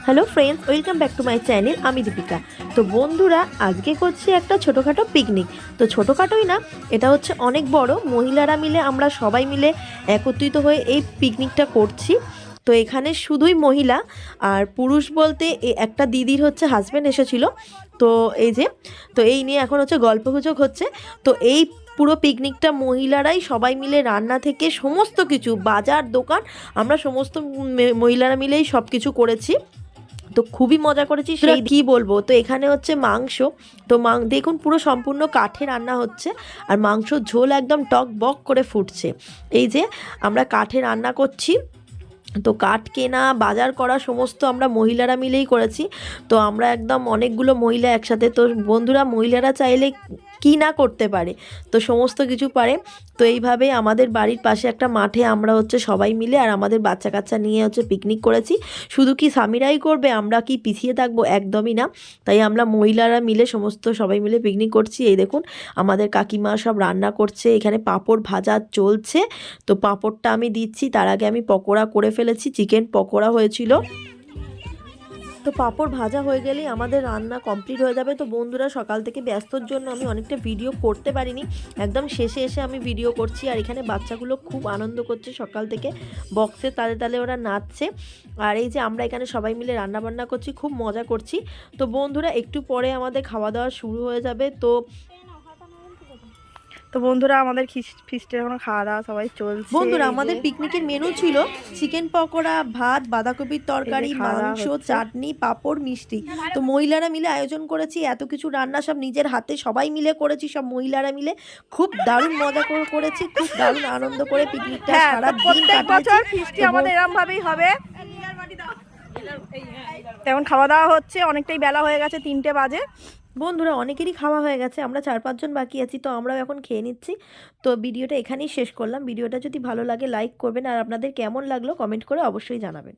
Hello friends, welcome back to my channel. আমি দীপিকা। তো বন্ধুরা, আজকে করছি একটা ছোটোখাটো পিকনিক। তো ছোটোখাটোই না, এটা হচ্ছে অনেক বড়। মহিলারা মিলে, আমরা সবাই মিলে একত্রিত হয়ে এই পিকনিকটা করছি। তো এখানে শুধুই মহিলা, আর পুরুষ বলতে একটা দিদির হচ্ছে হাজব্যান্ড এসেছিলো। তো এই যে, তো এই নিয়ে এখন হচ্ছে গল্পগুজব হচ্ছে। তো এই পুরো পিকনিকটা মহিলারাই সবাই মিলে, রান্না থেকে সমস্ত কিছু, বাজার দোকান, আমরা সমস্ত মহিলারা মিলেই সব কিছু করেছি। তো খুবই মজা করেছি, সেই কি বলবো। তো এখানে হচ্ছে মাংস। তো দেখুন, পুরো সম্পূর্ণ কাঠে রান্না হচ্ছে, আর মাংস ঝোল একদম টক বক করে ফুটছে। এই যে আমরা কাঠে রান্না করছি, তো কাঠ কেনা, বাজার করা সমস্ত আমরা মহিলারা মিলেই করেছি। তো আমরা একদম অনেকগুলো মহিলা একসাথে। তো বন্ধুরা, মহিলারা চাইলে কি না করতে পারে, তো সমস্ত কিছু পারে। তো এইভাবে আমাদের বাড়ির পাশে একটা মাঠে আমরা হচ্ছে সবাই মিলে আর আমাদের বাচ্চা কাচ্চা নিয়ে হচ্ছে পিকনিক করেছি। শুধু কি স্বামীরাই করবে, আমরা কি পিছিয়ে থাকবো? একদমই না। তাই আমরা মহিলারা মিলে সমস্ত সবাই মিলে পিকনিক করছি। এই দেখুন, আমাদের কাকিমা সব রান্না করছে, এখানে পাঁপড় ভাজা চলছে। তো পাঁপড়টা আমি দিচ্ছি, তার আগে আমি পকোড়া করে ফেলেছি, চিকেন পকোড়া হয়েছিল। তো পাঁপড় ভাজা হয়ে গেলেই আমাদের রান্না কমপ্লিট হয়ে যাবে। তো বন্ধুরা, সকাল থেকে ব্যস্তর জন্য আমি অনেকটা ভিডিও করতে পারিনি, একদম শেষে এসে আমি ভিডিও করছি। আর এখানে বাচ্চাগুলো খুব আনন্দ করছে, সকাল থেকে বক্সে তালে তালে ওরা নাচছে। আর এই যে আমরা এখানে সবাই মিলে রান্না বান্না করছি, খুব মজা করছি। তো বন্ধুরা, একটু পরে আমাদের খাওয়া দাওয়া শুরু হয়ে যাবে। তো বন্ধুরা, আমাদের ফিস্টের এখন খাওয়া দাওয়া সবাই চলছে। বন্ধুরা, আমাদের পিকনিকের মেনু ছিল চিকেন পকোড়া, ভাত, বাঁধাকপির তরকারি, মাংস, চাটনি, পাঁপড়, মিষ্টি। তো মহিলারা মিলে আয়োজন করেছি এত কিছু রান্না, সব নিজের হাতে সবাই মিলে করেছি, সব মহিলারা মিলে খুব দারুণ মজা করেছি, খুব দারুণ আনন্দ করে পিকনিকটা সারা দিন কাটিয়েছি। আমাদের এরকম ভাবেই হবে। তেমন খাওয়া দাওয়া হচ্ছে, অনেকটাই বেলা হয়ে গেছে, 3টে বাজে। বন্ধুরা, অনেকেরই খাওয়া হয়ে গেছে, আমরা 4-5 জন বাকি আছি। তো আমরাও এখন খেয়ে নিচ্ছি। তো ভিডিওটা এখানেই শেষ করলাম। ভিডিওটা যদি ভালো লাগে লাইক করবেন, আর আপনাদের কেমন লাগলো কমেন্ট করে অবশ্যই জানাবেন।